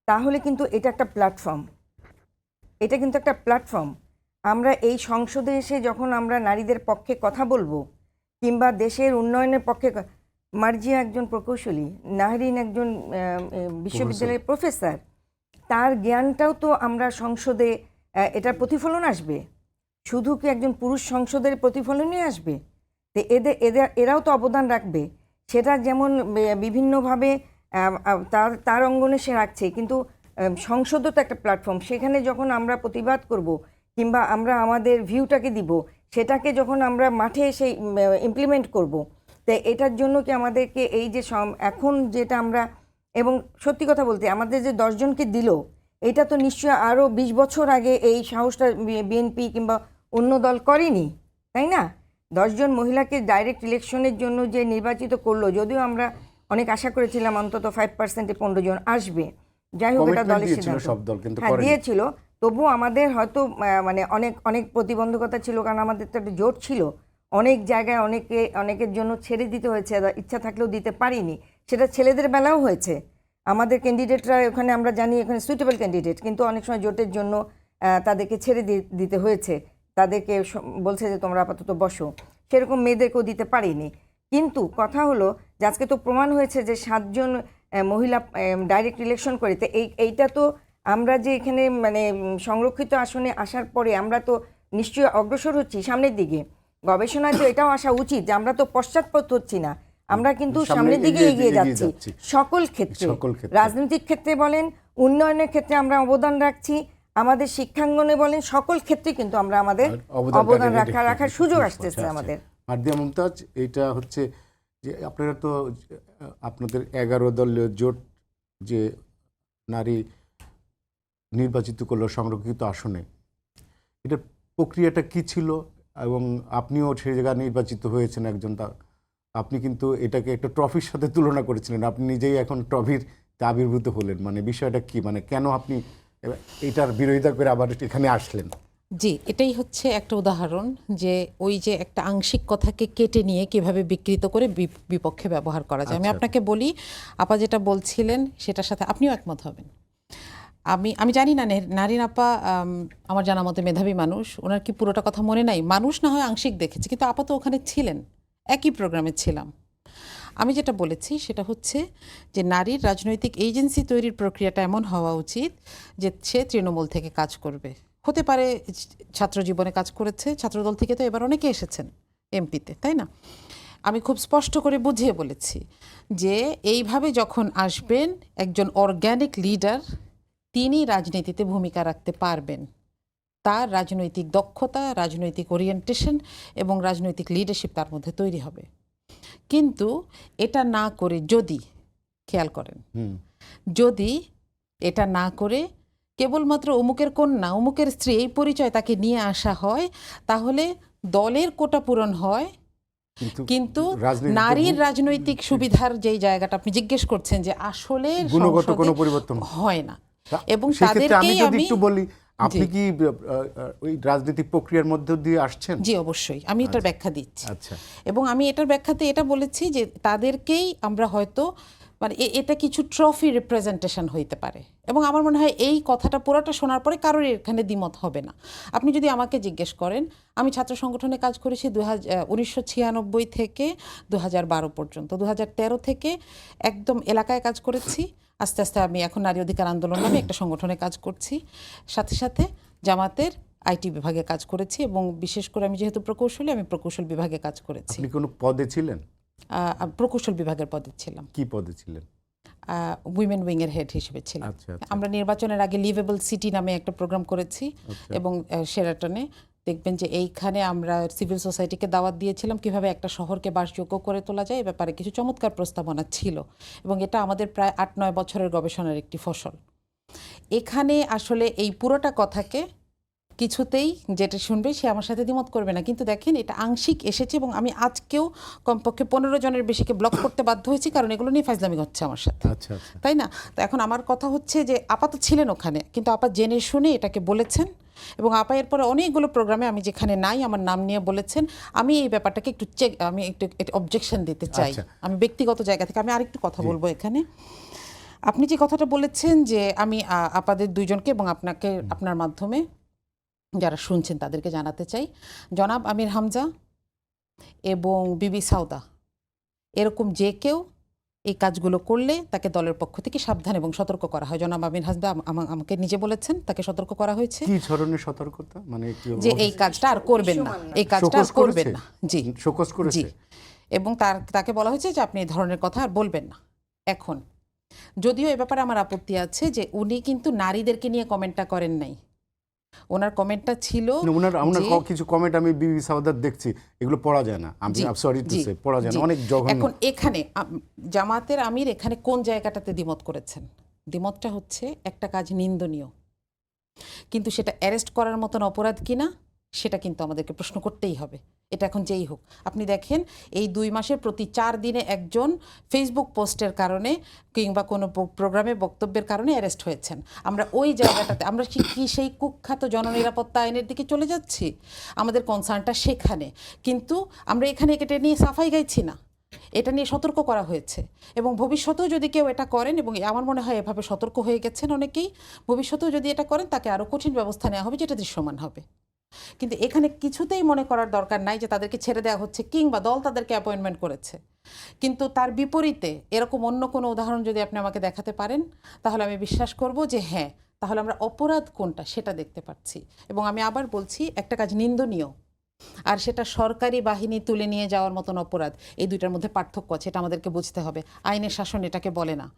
তাহলে কিন্তু এটা একটা প্ল্যাটফর্ম, এটা কিন্তু একটা প্ল্যাটফর্ম। আমরা এই সংসদে এসে যখন আমরা নারীদের পক্ষে কথা বলবো কিংবা দেশের উন্নয়নের পক্ষে মার্জিয়া একজন প্রকৌশলী, নাহরিন একজন বিশ্ববিদ্যালয়ের প্রফেসর, তার জ্ঞানটাও তো আমরা সংসদে এটার প্রতিফলন আসবে। শুধু কি একজন পুরুষ সংসদের প্রতিফলনই আসবে? তো এরাও তো অবদান রাখবে। সেটা যেমন বিভিন্নভাবে তার অঙ্গনে সে রাখছে, কিন্তু সংসদও তো একটা প্ল্যাটফর্ম। সেখানে যখন আমরা প্রতিবাদ করব কিংবা আমরা আমাদের ভিউটাকে দিব, সেটাকে যখন আমরা মাঠে এসে ইমপ্লিমেন্ট করব, তো এটার জন্য কি আমাদেরকে এই যে এখন যেটা আমরা, এবং সত্যি কথা বলতে আমাদের যে 10 জনকে দিল, এটা তো নিশ্চয়ই আরও 20 বছর আগে এই সাহসটা বিএনপি কিংবা অন্য দল করেনি, তাই না? 10 জন মহিলাকে ডাইরেক্ট ইলেকশনের জন্য যে নির্বাচিত করলো, যদিও আমরা অনেক আশা করেছিলাম অন্তত 5% 15 জন আসবে, যাই হোক এটা দলের সিদ্ধান্ত, হ্যাঁ দিয়েছিল, তবুও আমাদের হয়তো মানে অনেক প্রতিবন্ধকতা ছিল, কারণ আমাদের তো একটা জোট ছিল, অনেক জায়গায় অনেকের জন্য ছেড়ে দিতে হয়েছে, ইচ্ছা থাকলেও দিতে পারিনি। সেটা ছেলেদের বেলাও হয়েছে। আমাদের ক্যান্ডিডেটরা ওখানে আমরা জানি এখানে সুইটেবল ক্যান্ডিডেট, কিন্তু অনেক সময় জোটের জন্য তাদেরকে ছেড়ে দিতে হয়েছে, তাদেরকে বলছে যে তোমরা আপাতত বসো, সেরকম মেয়েদেরকেও দিতে পারিনি। কিন্তু কথা হলো যে আজকে তো প্রমাণ হয়েছে যে 7 জন মহিলা ডাইরেক্ট ইলেকশন করে। তো এইটা তো আমরা যে এখানে মানে সংরক্ষিত আসনে আসার পরে আমরা তো নিশ্চয়ই অগ্রসর হচ্ছি সামনের দিকে। গবেষণায় তো এটাও আসা উচিত যে আমরা তো পশ্চাৎপদ হচ্ছি না, আমরা কিন্তু সামনের দিকে এগিয়ে যাচ্ছি সকল ক্ষেত্রে। রাজনৈতিক ক্ষেত্রে বলেন, উন্নয়নের ক্ষেত্রে আমরা অবদান রাখছি, আমাদের শিক্ষাঙ্গনে বলেন, সকল ক্ষেত্রে কিন্তু আমরা আমাদের অবদান রাখার সুযোগ আসতেছে আমাদের। মার্জিয়া মুমতাজ, এইটা হচ্ছে যে আপনারা তো আপনাদের 11 দলীয় জোট যে নারী নির্বাচিত করলো সংরক্ষিত আসনে, এটার প্রক্রিয়াটা কি ছিল? এবং আপনিও সেই জায়গায় নির্বাচিত হয়েছেন একজন, আপনি কিন্তু এটাকে একটা ট্রফির সাথে তুলনা করেছিলেন, আপনি নিজেই এখন ট্রফির আবির্ভূত হলেন, মানে বিষয়টা কি, মানে কেন আপনি এটার বিরোধিতা করে আবার এখানে আসলেন? জি, এটাই হচ্ছে একটা উদাহরণ যে ওই যে একটা আংশিক কথাকে কেটে নিয়ে কিভাবে বিকৃত করে বিপক্ষে ব্যবহার করা যায়। আমি আপনাকে বলি, আপা যেটা বলছিলেন সেটার সাথে আপনিও একমত হবেন। আমি জানি না নারীন আপা আমার জানা মতে মেধাবী মানুষ, ওনার কি পুরোটা কথা মনে নাই? মানুষ না হয় আংশিক দেখেছি, কিন্তু আপা তো ওখানে ছিলেন, একই প্রোগ্রামে ছিলাম। আমি যেটা বলেছি সেটা হচ্ছে যে নারীর রাজনৈতিক এজেন্সি তৈরির প্রক্রিয়াটা এমন হওয়া উচিত যে সে তৃণমূল থেকে কাজ করবে। হতে পারে ছাত্র জীবনে কাজ করেছে, ছাত্রদল থেকে তো এবার অনেকে এসেছেন এমপিতে, তাই না? আমি খুব স্পষ্ট করে বুঝিয়ে বলেছি যে এইভাবে যখন আসবেন একজন অর্গ্যানিক লিডার, তিনি রাজনীতিতে ভূমিকা রাখতে পারবেন। তার রাজনৈতিক দক্ষতা, রাজনৈতিক ওরিয়েন্টেশন এবং রাজনৈতিক লিডারশিপ তার মধ্যে তৈরি হবে। কিন্তু এটা না করে যদি, খেয়াল করেন, যদি এটা না করে কেবলমাত্র অমুকের কন্যা, অমুকের স্ত্রী, এই পরিচয় তাকে নিয়ে আসা হয়, তাহলে দলের কোটা পূরণ হয়, কিন্তু নারীর রাজনৈতিক সুবিধার যেই জায়গাটা আপনি জিজ্ঞেস করছেন যে আসলে গুণগত কোনো পরিবর্তন হয় না। এবং তাদেরকেই আমি একটু বলি, আপনি কি ওই রাজনৈতিক প্রক্রিয়ার মধ্য দিয়ে আসছেন? জি, অবশ্যই আমি এটার ব্যাখ্যা দিচ্ছি। এবং আমি এটার ব্যাখ্যাতে এটা বলেছি যে তাদেরকেই আমরা হয়তো মানে এটা কিছু ট্রফি রিপ্রেজেন্টেশন হইতে পারে। এবং আমার মনে হয় এই কথাটা পুরোটা শোনার পরে কারোর এখানে দ্বিমত হবে না। আপনি যদি আমাকে জিজ্ঞেস করেন, আমি ছাত্র সংগঠনে কাজ করেছি 1996 থেকে 2012 পর্যন্ত। 2013 থেকে একদম এলাকায় কাজ করেছি। আস্তে আস্তে আমি এখন নারী অধিকার আন্দোলন নামে একটা সংগঠনে কাজ করছি। সাথে সাথে জামাতের আইটি বিভাগে কাজ করেছি, এবং বিশেষ করে আমি যেহেতু প্রকৌশলী, আমি প্রকৌশল বিভাগে কাজ করেছি। আপনি কোনো পদে ছিলেন? প্রকৌশল বিভাগের পদে ছিলাম। কি পদে ছিলেন? উইমেন উইং এর হেড হিসেবে ছিলাম। আমরা নির্বাচনের আগে লিভেবল সিটি নামে একটা প্রোগ্রাম করেছি, এবং শেরাটনে দেখবেন যে এইখানে আমরা সিভিল সোসাইটিকে দাওয়াত দিয়েছিলাম কিভাবে একটা শহরকে বাসযোগ্য করে তোলা যায়, এ ব্যাপারে কিছু চমৎকার প্রস্তাবনা ছিল, এবং এটা আমাদের প্রায় 8-9 বছরের গবেষণার একটি ফসল। এখানে আসলে এই পুরোটা কথাকে কিছুতেই যেটা শুনবে সে আমার সাথে দ্বিমত করবে না, কিন্তু দেখেন এটা আংশিক এসেছে, এবং আমি আজকেও কমপক্ষে 15 জনের বেশিকে ব্লক করতে বাধ্য হয়েছি, কারণ এগুলো নিয়ে ফাইজলামি হচ্ছে আমার সাথে, তাই না? তো এখন আমার কথা হচ্ছে যে আপা তো ছিলেন ওখানে, কিন্তু আপা জেনে শুনে এটাকে বলেছেন, এবং আপা এরপরে অনেকগুলো প্রোগ্রামে আমি যেখানে নাই আমার নাম নিয়ে বলেছেন। আমি এই ব্যাপারটাকে একটু আমি একটু অবজেকশন দিতে চাই, আমি ব্যক্তিগত জায়গা থেকে। আমি আরেকটু কথা বলবো এখানে। আপনি যে কথাটা বলেছেন যে আমি আপাদের দুইজনকে এবং আপনাকে, আপনার মাধ্যমে যারা শুনছেন তাদেরকে জানাতে চাই, জনাব আমির হামজা এবং বিবি সাউদা, এরকম যে কেউ এই কাজগুলো করলে তাকে দলের পক্ষ থেকে সাবধান এবং সতর্ক করা হয়। জনাব আমির হাসদা আমাকে নিজে বলেছেন তাকে সতর্ক করা হয়েছে কি ধরনের সতর্কতা, মানে কি যে এই কাজটা আর করবেন না, এই কাজটা আর শোকজ করবেন করেছে? না। জি শোকজ জি। করেছে? এবং তাকে বলা হয়েছে যে আপনি এই ধরনের কথা আর বলবেন না। এখন যদিও এ ব্যাপারে আমার আপত্তি আছে যে উনি কিন্তু নারীদেরকে নিয়ে কমেন্টটা করেন নাই। ওনার কমেন্টটা ছিল না, ওনার যে কিছু কমেন্ট আমি বিবি সাউদার দেখছি, এগুলো পড়া যায় না। আমি জি, সরি টু জি, সে, পড়া যায় না, জি। অনেক জঘন্য। এখন এখানে জামাতের আমির এখানে কোন জায়গাটাতে দ্বিমত করেছেন? দ্বিমতটা হচ্ছে একটা কাজ নিন্দনীয়, কিন্তু সেটা অ্যারেস্ট করার মতন অপরাধ কিনা সেটা কিন্তু আমাদেরকে প্রশ্ন করতেই হবে। এটা এখন যেই হোক, আপনি দেখেন এই 2 মাসে প্রতি 4 দিনে একজন ফেসবুক পোস্টের কারণে কিংবা কোনো প্রোগ্রামে বক্তব্যের কারণে অ্যারেস্ট হয়েছেন। আমরা ওই জায়গাটাতে আমরা কি সেই কুখ্যাত জননিরাপত্তা আইনের দিকে চলে যাচ্ছি? আমাদের কনসার্নটা সেখানে, কিন্তু আমরা এখানে এটা নিয়ে সাফাই গাইছি না, এটা নিয়ে সতর্ক করা হয়েছে। এবং ভবিষ্যতেও যদি কেউ এটা করেন, এবং আমার মনে হয় এভাবে সতর্ক হয়ে গেছেন অনেকেই, ভবিষ্যতেও যদি এটা করেন তাকে আরও কঠিন ব্যবস্থা নেওয়া হবে, যেটা দৃশ্যমান হবে। কিন্তু এখানে কিছুতেই মনে করার দরকার নাই যে তাদেরকে ছেড়ে দেওয়া হচ্ছে কিংবা দল তাদেরকে অ্যাপয়েন্টমেন্ট করেছে। কিন্তু তার বিপরীতে এরকম অন্য কোনো উদাহরণ যদি আপনি আমাকে দেখাতে পারেন, তাহলে আমি বিশ্বাস করব যে হ্যাঁ, তাহলে আমরা অপরাধ কোনটা সেটা দেখতে পাচ্ছি। এবং আমি আবার বলছি, একটা কাজ নিন্দনীয় আর সেটা সরকারি বাহিনী তুলে নিয়ে যাওয়ার মতন অপরাধ, এই দুইটার মধ্যে পার্থক্য আছে, এটা আমাদেরকে বুঝতে হবে। আইনের শাসন এটাকে বলে না।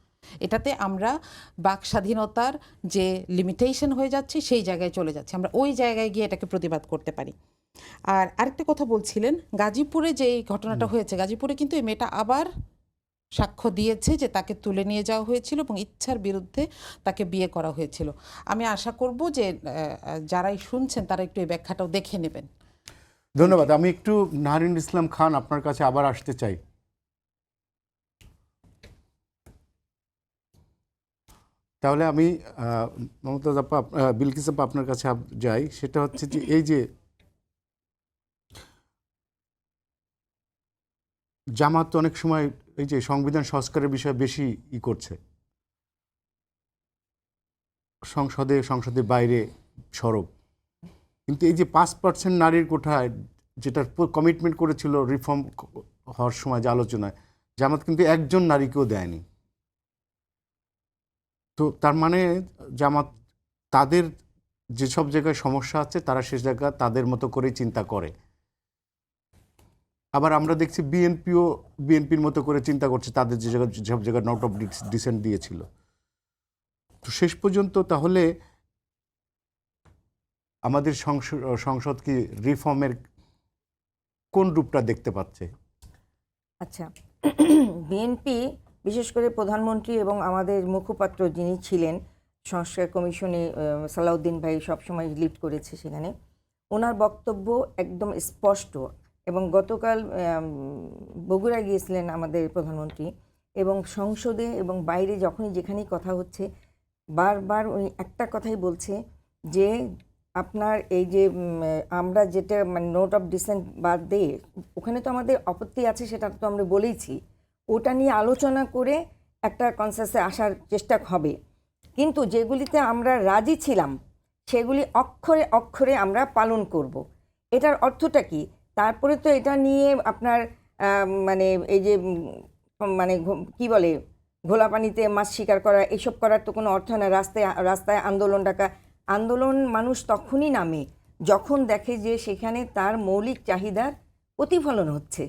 এটাতে আমরা বাক স্বাধীনতার যে লিমিটেশন হয়ে যাচ্ছে সেই জায়গায় চলে যাচ্ছে, আমরা ওই জায়গায় গিয়ে এটাকে প্রতিবাদ করতে পারি। আর আরেকটা কথা বলছিলেন, গাজীপুরে যে এই ঘটনাটা হয়েছে, গাজীপুরে কিন্তু এই মেয়েটা আবার সাক্ষ্য দিয়েছে যে তাকে তুলে নিয়ে যাওয়া হয়েছিল এবং ইচ্ছার বিরুদ্ধে তাকে বিয়ে করা হয়েছিল। আমি আশা করব যে যারাই শুনছেন তারা একটু এই ব্যাখ্যাটাও দেখে নেবেন। ধন্যবাদ। আমি একটু নাহরিন ইসলাম খান আপনার কাছে আবার আসতে চাই। তাহলে আমি মমতাজ আপা, বিলকিস আপা আপনার কাছে যাই। সেটা হচ্ছে যে এই যে জামাত অনেক সময় এই যে সংবিধান সংস্কারের বিষয়ে বেশি করছে, সংসদের বাইরে সরব, কিন্তু এই যে 5% নারীর কোঠায় যেটার কমিটমেন্ট করেছিল রিফর্ম হওয়ার সময় যে আলোচনায়, জামাত কিন্তু একজন নারীকেও দেয়নি। তো তার মানে জামাত তাদের যেসব জায়গায় সমস্যা আছে তারা সে জায়গা তাদের মতো করেই চিন্তা করে। আবার আমরা দেখছি বিএনপির মতো করে চিন্তা করছে, তাদের যেসব জায়গায় নোট অফ ডিসেন্ট দিয়েছিল। তো শেষ পর্যন্ত তাহলে আমাদের সংসদ কি রিফর্মের কোন রূপটা দেখতে পাচ্ছে? আচ্ছা, বিএনপি বিশেষ করে প্রধানমন্ত্রী এবং আমাদের মুখপাত্র যিনি ছিলেন সংস্কার কমিশনে, সালাউদ্দিন ভাই সবসময় লিড করেছে সেখানে, ওনার বক্তব্য একদম স্পষ্ট। এবং গতকাল বগুড়া গিয়েছিলেন আমাদের প্রধানমন্ত্রী, এবং সংসদে এবং বাইরে যখনই যেখানেই কথা হচ্ছে বারবার উনি একটা কথাই বলছে যে আপনার এই যে আমরা যেটা মানে নোট অফ ডিসেন্ট বাদ দিয়ে, ওখানে তো আমাদের আপত্তি আছে, সেটা তো আমরা বলেইছি, ওটা নিয়ে আলোচনা করে একটা কনসেন্সাসে আসার চেষ্টা হবে। কিন্তু যেগুলিতে আমরা রাজি ছিলাম সেগুলি অক্ষরে অক্ষরে আমরা পালন করব। এটার অর্থটা কি? তারপরে তো এটা নিয়ে আপনার মানে এই যে মানে কি বলে, ঘোলা পানিতে মাছ শিকার করা, এসব করার তো কোনো অর্থ না। রাস্তায় আন্দোলন ডাকা, আন্দোলন মানুষ তখনই নামে যখন দেখে যে সেখানে তার মৌলিক চাহিদার প্রতিফলন হচ্ছে।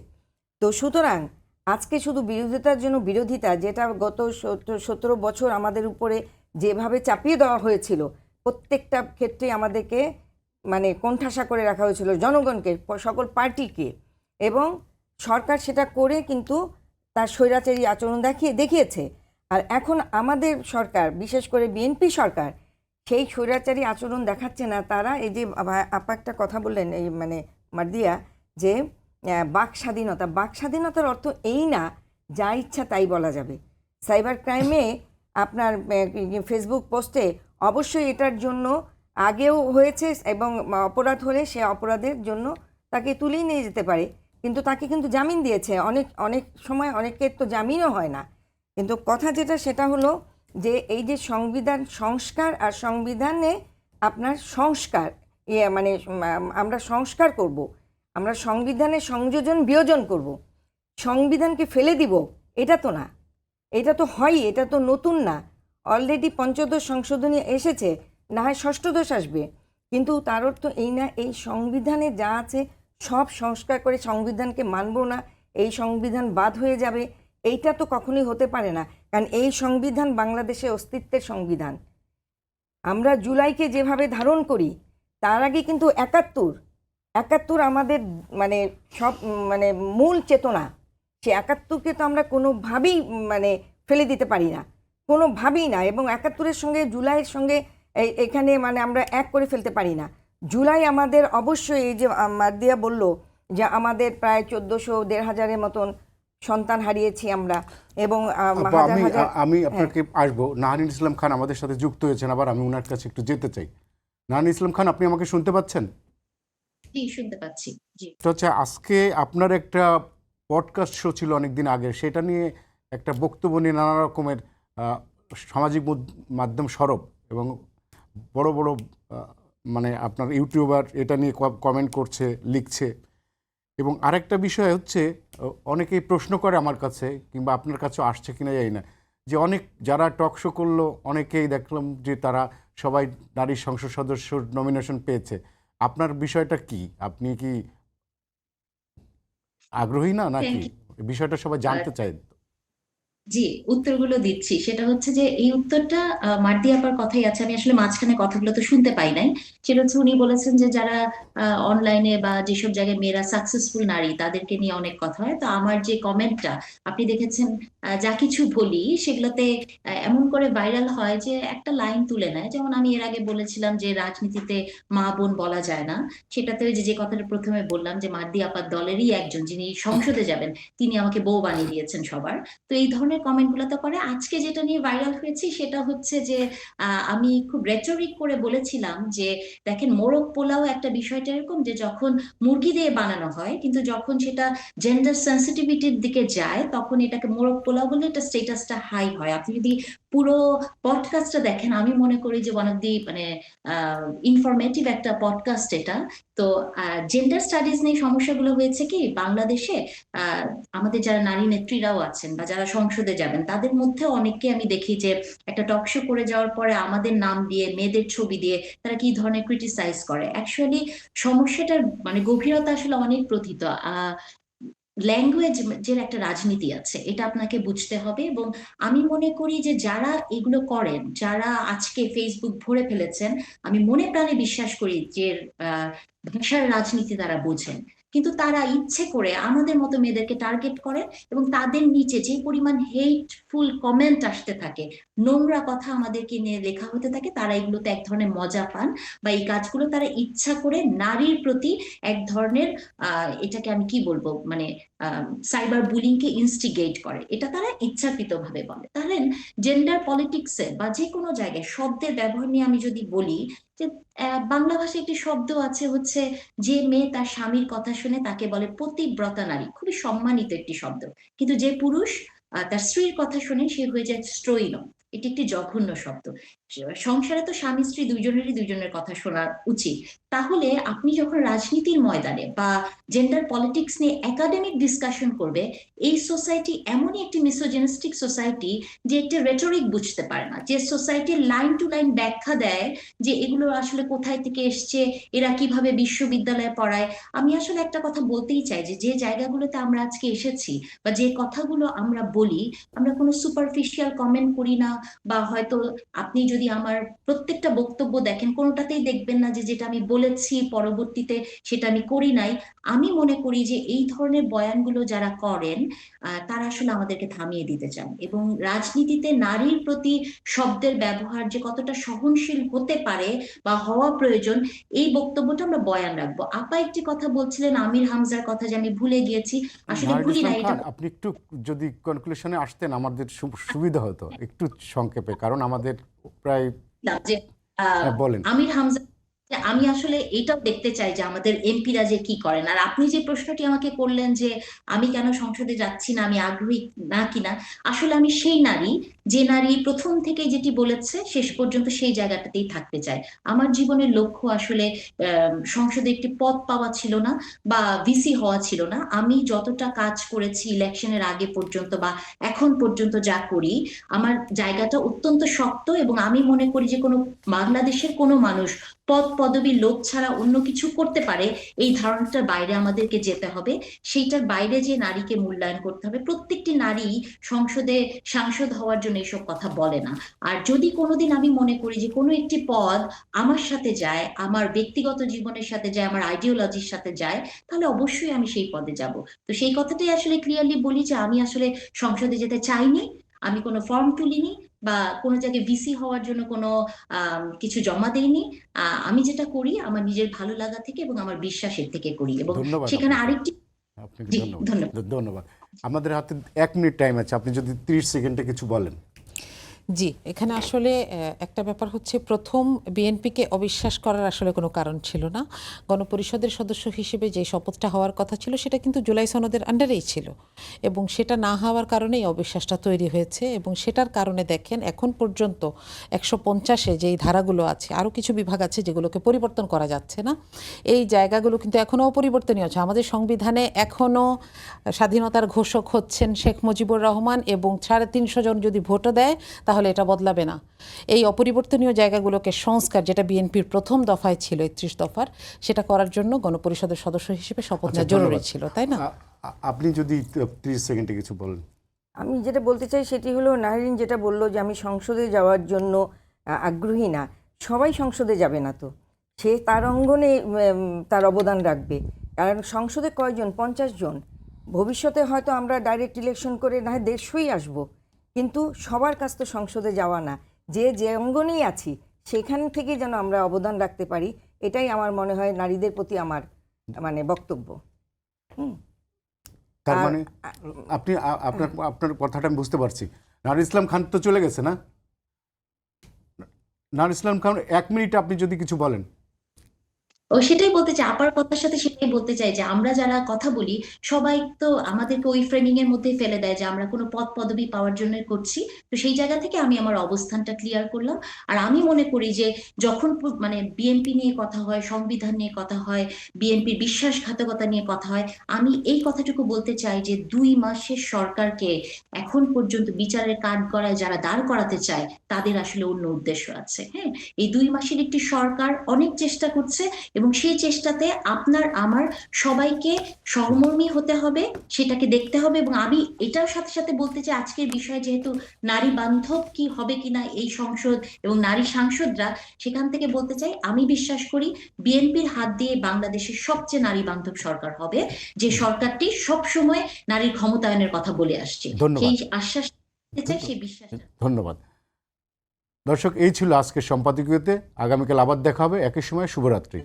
তো সুতরাং আজকে শুধু বিরোধিতার জন্য বিরোধিতা, যেটা গত 17 বছর আমাদের উপরে যেভাবে চাপিয়ে দেওয়া হয়েছিল, প্রত্যেকটা ক্ষেত্রে আমাদেরকে মানে কোণঠাসা করে রাখা হয়েছিল, জনগণকে, সকল পার্টিকে, এবং সরকার সেটা করে কিন্তু তার স্বৈরাচারী আচরণ দেখিয়েছে। আর এখন আমাদের সরকার, বিশেষ করে বিএনপি সরকার, সেই স্বৈরাচারী আচরণ দেখাচ্ছে না। তারা এই যে আপা একটা কথা বললেন, এই মানে মার্দিয়া, যে বাক স্বাধীনতার অর্থ এই না যা ইচ্ছা তাই বলা যাবে। সাইবার ক্রাইমে আপনার ফেসবুক পোস্টে অবশ্যই এটার জন্য আগেও হয়েছে, এবং অপরাধ হলে সে অপরাধের জন্য তাকে তুলেই নিয়ে যেতে পারে, কিন্তু তাকে কিন্তু জামিন দিয়েছে। অনেক সময় অনেকের তো জামিনও হয় না। কিন্তু কথা যেটা সেটা হলো যে এই যে সংবিধান সংস্কার আর সংবিধানে আপনার সংস্কার, মানে আমরা সংস্কার করব, আমরা সংবিধানে সংযোজন বিয়োজন করব, সংবিধানকে ফেলে দিব, এটা তো না, এটা তো হয়ই, এটা তো নতুন না। অলরেডি পঞ্চদশ সংশোধনী এসেছে, না হয় ষষ্ঠদশ আসবে, কিন্তু তার অর্থ এই না এই সংবিধানে যা আছে সব সংস্কার করে সংবিধানকে মানব না, এই সংবিধান বাদ হয়ে যাবে, এইটা তো কখনোই হতে পারে না। কারণ এই সংবিধান বাংলাদেশের অস্তিত্বের সংবিধান। আমরা জুলাইকে যেভাবে ধারণ করি, তার আগে কিন্তু ৭১ আমাদের মানে সব মানে মূল চেতনা। সে ৭১কে তো আমরা কোনোভাবেই মানে ফেলে দিতে পারি না, কোনোভাবেই না। এবং ৭১-এর সঙ্গে জুলাইয়ের সঙ্গে এখানে মানে আমরা এক করে ফেলতে পারি না। জুলাই আমাদের অবশ্যই, এই যে মার্দিয়া বলল যে আমাদের প্রায় ১৪০০-১৫০০-এর মতন সন্তান হারিয়েছি আমরা, এবং আপা, হাজার হাজার। আমি আপনাকে আসবো। নাহারিন ইসলাম খান আমাদের সাথে যুক্ত হয়েছেন, আবার আমি ওনার কাছে একটু যেতে চাই। নাহারিন ইসলাম খান, আপনি আমাকে শুনতে পাচ্ছেন? জি, শুনতে পাচ্ছি। জি, এটা হচ্ছে আজকে আপনার একটা পডকাস্ট শো ছিল অনেকদিন আগে, সেটা নিয়ে একটা বক্তব্য নিয়ে নানা রকমের সামাজিক মাধ্যম সরব এবং বড় বড় মানে আপনার ইউটিউবার এটা নিয়ে কমেন্ট করছে, লিখছে। এবং আরেকটা বিষয় হচ্ছে, অনেকেই প্রশ্ন করে আমার কাছে, কিংবা আপনার কাছেও আসছে কিনা জানি না, যে অনেক যারা টক শো করলো অনেকেই দেখলাম যে তারা সবাই নারী সংসদ সদস্যর নমিনেশন পেয়েছে। আপনার বিষয়টা কি? আপনি কি আগ্রহী না, নাকি থ্যাংক ইউ। বিষয়টা সবাই জানতে চায়? জি, উত্তরগুলো দিচ্ছি। সেটা হচ্ছে যে এই উত্তরটা মার্দি আপার কথাই আছে, আমি আসলে মাঝখানে কথাগুলো তো শুনতে পাই নাই। সেটা হচ্ছে উনি বলেছেন যে যারা অনলাইনে বা যেসব জায়গায় মেয়েরা সাকসেসফুল নারী তাদেরকে নিয়ে অনেক কথা হয়। তো আমার যে কমেন্টটা আপনি দেখেছেন, যা কিছু বলি সেগুলোতে এমন করে ভাইরাল হয় যে একটা লাইন তুলে নেয়। যেমন আমি এর আগে বলেছিলাম যে রাজনীতিতে মা বোন বলা যায় না, সেটাতে ওই যে কথাটা প্রথমে বললাম যে মার্দি আপার দলেরই একজন যিনি সংসদে যাবেন তিনি আমাকে বউ বানিয়ে দিয়েছেন সবার। তো এই ধরনের কমেন্ট গুলো তো করে। আজকে যেটা নিয়ে ভাইরাল হয়েছে সেটা হচ্ছে যে আমি খুব রেটরিক করে বলেছিলাম যে দেখেন, মোরগ পোলাও একটা বিষয়টা এরকম যে যখন মুরগি দিয়ে বানানো হয়, কিন্তু যখন সেটা জেন্ডার সেন্সিটিভিটির দিকে যায় তখন এটাকে মোরগ পোলাও বলে এটা স্টেটাসটা হাই হয়। আপনি যদি পুরো পডকাস্টটা দেখেন, আমি মনে করি যে ওয়ান অফ দি মানে ইনফরমেটিভ একটা পডকাস্ট এটা। তো জেন্ডার স্টাডিজ নিয়ে সমস্যাগুলো হয়েছে কি বাংলাদেশে, আহ আমাদের যারা নারী নেত্রীরাও আছেন বা যারা সংসদে যাবেন তাদের মধ্যে অনেককে আমি দেখি যে একটা টক শো করে যাওয়ার পরে আমাদের নাম দিয়ে মেয়েদের ছবি দিয়ে তারা কি ধরনের ক্রিটিসাইজ করে। অ্যাকচুয়ালি সমস্যাটার মানে গভীরতা আসলে অনেক প্রথিত। ল্যাঙ্গুয়েজ যে একটা রাজনীতি আছে এটা আপনাকে বুঝতে হবে। এবং আমি মনে করি যে যারা এগুলো করেন, যারা আজকে ফেসবুক ভরে ফেলেছেন, আমি মনে প্রাণে বিশ্বাস করি যে ভাষার রাজনীতি তারা বোঝেন, কিন্তু তারা ইচ্ছে করে আমাদের মতো মেয়েদেরকে টার্গেট করেন এবং তাদের নিচে যে পরিমাণ হেটফুল কমেন্ট আসতে থাকে, নোংরা কথা আমাদেরকে নিয়ে লেখা হতে থাকে, তারা এগুলোতে এক ধরনের মজা পান বা এই কাজগুলো তারা ইচ্ছা করে নারীর প্রতি এক ধরনের এটাকে আমি কি বলবো মানে সাইবার বুলিংকে ইনস্টিগেট করে, এটা তারা ইচ্ছাকৃতভাবে বলে। তাহলে জেন্ডার পলিটিক্সে বা যে কোনো জায়গায় শব্দের ব্যবহার নিয়ে আমি যদি বলি যে বাংলা ভাষায় একটি শব্দ আছে হচ্ছে যে মেয়ে তার স্বামীর কথা শুনে তাকে বলে পতিব্রতা নারী, খুবই সম্মানিত একটি শব্দ। কিন্তু যে পুরুষ তার স্ত্রীর কথা শুনে সে হয়ে যায় স্ত্রৈণ, এটি একটি জঘন্য শব্দ। সংসারে তো স্বামী স্ত্রী দুইজনেরই দুইজনের কথা শোনা উচিত। তাহলে আপনি যখন রাজনীতির ময়দানে বা জেন্ডার পলিটিক্স নিয়ে একাডেমিক ডিসকাশন করবে, এই সোসাইটি এমনই একটি মিসোজেনিস্টিক সোসাইটি যে একটি রেটরিক বুঝতে পারে না, যে সোসাইটি লাইন টু লাইন ব্যাখ্যা দেয় যে এগুলো আসলে কোথায় থেকে এসছে, এরা কিভাবে বিশ্ববিদ্যালয়ে পড়ায়। আমি আসলে একটা কথা বলতেই চাই যে যে জায়গাগুলোতে আমরা আজকে এসেছি বা যে কথাগুলো আমরা বলি, আমরা কোনো সুপারফিশিয়াল কমেন্ট করি না। বা হয়তো আপনি যদি আমার প্রত্যেকটা বক্তব্য দেখেন, কোনোটাতেই দেখবেন না যে যেটা আমি বলেছি পরবর্তীতে সেটা আমি করি নাই। আমি মনে করি যে এই ধরনের বয়ানগুলো যারা করেন তারা আসলে আমাদেরকে থামিয়ে দিতে চান। এবং রাজনীতিতে নারীর প্রতি শব্দের ব্যবহার যে কতটা সহনশীল হতে পারে বা হওয়া প্রয়োজন, এই বক্তব্যটা আমরা বয়ান রাখবো। আপা একটি কথা বলছিলেন আমির হামজার কথা, যে আমি ভুলে গিয়েছি। আসলে নাহারিন ভুলি না, ইসলাম এটা খান, আপনি একটু যদি কনক্লুশনে আসতেন আমাদের সুবিধা হতো, একটু সংক্ষেপে, কারণ আমাদের প্রায় যে বলেন। আমির হামজা যে আমি আসলে এইটাও দেখতে চাই যে আমাদের এমপিরা যে কি করেন। আর আপনি যে প্রশ্নটি আমাকে করলেন যে আমি কেন সংসদে যাচ্ছি না, আমি আগ্রহী না কিনা, আসলে আমি সেই নারী যে নারী প্রথম থেকে যেটি বলেছে শেষ পর্যন্ত সেই জায়গাটাতেই থাকতে চায়। আমার জীবনের লক্ষ্য আসলে সংসদে একটি পদ পাওয়া ছিল না বা ভিসি হওয়া ছিল না। আমি যতটা কাজ করেছি ইলেকশনের আগে পর্যন্ত বা এখন পর্যন্ত যা করি, আমার জায়গাটা অত্যন্ত শক্ত এবং আমি মনে করি যে কোনো বাংলাদেশের কোনো মানুষ পদ পদবী লোভ ছাড়া অন্য কিছু করতে পারে এই ধারণাটার বাইরে আমাদেরকে যেতে হবে। সেইটার বাইরে যে নারীকে মূল্যায়ন করতে হবে। প্রত্যেকটি নারী সংসদে সাংসদ হওয়ার জন্য এসব কথা বলে না। আর যদি কোনোদিন আমি মনে করি যে কোনো একটি পদ আমার সাথে যায়, আমার ব্যক্তিগত জীবনের সাথে যায়, আমার আইডিওলজির সাথে যায়, তাহলে অবশ্যই আমি সেই পদে যাব। তো সেই কথাটাই আসলে ক্লিয়ারলি বলি যে আমি আসলে সংসদে যেতে চাইনি, আমি কোনো ফর্ম তুলিনি বা কোনো জায়গায় ভিসি হওয়ার জন্য কোনো কিছু জমা দেইনি। আমি যেটা করি আমার নিজের ভালো লাগা থেকে এবং আমার বিশ্বাসের থেকে করি। এবং ধন্যবাদ সেখানে আপনাকে। আরেকটি, আপনাকে জি ধন্যবাদ। ধন্যবাদ। ধন্যবাদ। আমাদের হাতে 1 মিনিট টাইম আছে, আপনি যদি 30 সেকেন্ডে কিছু বলেন। জি, এখানে আসলে একটা ব্যাপার হচ্ছে, প্রথম বিএনপিকে অবিশ্বাস করার আসলে কোনো কারণ ছিল না। গণপরিষদের সদস্য হিসেবে যে শপথটা হওয়ার কথা ছিল সেটা কিন্তু জুলাই সনদের আন্ডারেই ছিল, এবং সেটা না হওয়ার কারণেই অবিশ্বাসটা তৈরি হয়েছে। এবং সেটার কারণে দেখেন এখন পর্যন্ত 150-এ যেই ধারাগুলো আছে, আরও কিছু বিভাগ আছে যেগুলোকে পরিবর্তন করা যাচ্ছে না, এই জায়গাগুলো কিন্তু এখনও অপরিবর্তনীয় আছে। আমাদের সংবিধানে এখনও স্বাধীনতার ঘোষক হচ্ছেন শেখ মুজিবুর রহমান, এবং 350 জন যদি ভোটও দেয় তাহলে এটা বদলাবে না। এই অপরিবর্তনীয় জায়গাগুলোকে সংস্কার, যেটা বিএনপির প্রথম দফায় ছিল 31 দফার, সেটা করার জন্য গণপরিষদের সদস্য হিসেবে শপথ নেওয়া জরুরি ধন্যবাদ। ছিল, তাই না? আপনি যদি 30 সেকেন্ডে কিছু বলেন। আমি যেটা বলতে চাই সেটি হলো, নাহরিন যেটা বললো যে আমি সংসদে যাওয়ার জন্য আগ্রহী না, সবাই সংসদে যাবে না তো, সে তার অঙ্গনে তার অবদান রাখবে। কারণ সংসদে কয়জন? 50 জন। ভবিষ্যতে হয়তো আমরা ডাইরেক্ট ইলেকশন করে না হয় 150ই আসবো, কিন্তু সবার কাছ তো সংসদে যাওয়া না। যে যে অঙ্গনেই আছি সেখান থেকে যেন আমরা অবদান রাখতে পারি, এটাই আমার মনে হয় নারীদের প্রতি আমার বক্তব্য। তার আর- মানে আপনি আপনার কথাটা আমি বুঝতে পারছি। নারী ইসলাম খান তো চলে গেছে না? নারী ইসলাম খান, 1 মিনিট আপনি যদি কিছু বলেন। ও সেটাই বলতে চাই, আপার কথার সাথে সেটাই বলতে চাই যে আমরা যারা কথা বলি সবাই তো আমাদেরকে ওই ফ্রেমিং এর মধ্যে ফেলে দেয় যে আমরা কোনো পদ পদবি পাওয়ার জন্য করছি। তো সেই জায়গা থেকে আমি আমার অবস্থানটা ক্লিয়ার করলাম। আর আমি মনে করি যে যখন বিএনপি নিয়ে কথা হয়, সংবিধান নিয়ে কথা হয়, বিএনপির বিশ্বাসঘাতকতা নিয়ে কথা হয়, আমি এই কথাটুকু বলতে চাই যে 2 মাসের সরকারকে এখন পর্যন্ত বিচারের কাঠগড়ায় যারা দাঁড় করাতে চায় তাদের আসলে অন্য উদ্দেশ্য আছে। হ্যাঁ, এই 2 মাসের একটি সরকার অনেক চেষ্টা করছে এবং সেই চেষ্টাতে আপনার আমার সবাইকে সহমর্মী হতে হবে, সেটাকে দেখতে হবে। এবং আমি এটার সাথে সাথে বলতে চাই আজকের বিষয় যেহেতু নারী বান্ধব কি হবে কিনা এই সংসদ এবং নারী সাংসদরা, সেখান থেকে বলতে চাই আমি বিশ্বাস করি বিএনপির হাত দিয়ে বাংলাদেশের সবচেয়ে নারী বান্ধব সরকার হবে, যে সরকারটি সব সময় নারীর ক্ষমতায়নের কথা বলে আসছে। ধন্যবাদ। সেই আশ্বাস দিতে চাই, সেই বিশ্বাস। ধন্যবাদ। দর্শক, এই ছিল আজকের সম্পাদকীয়তে। আগামীকাল আবার দেখা হবে একই সময়। শুভরাত্রি।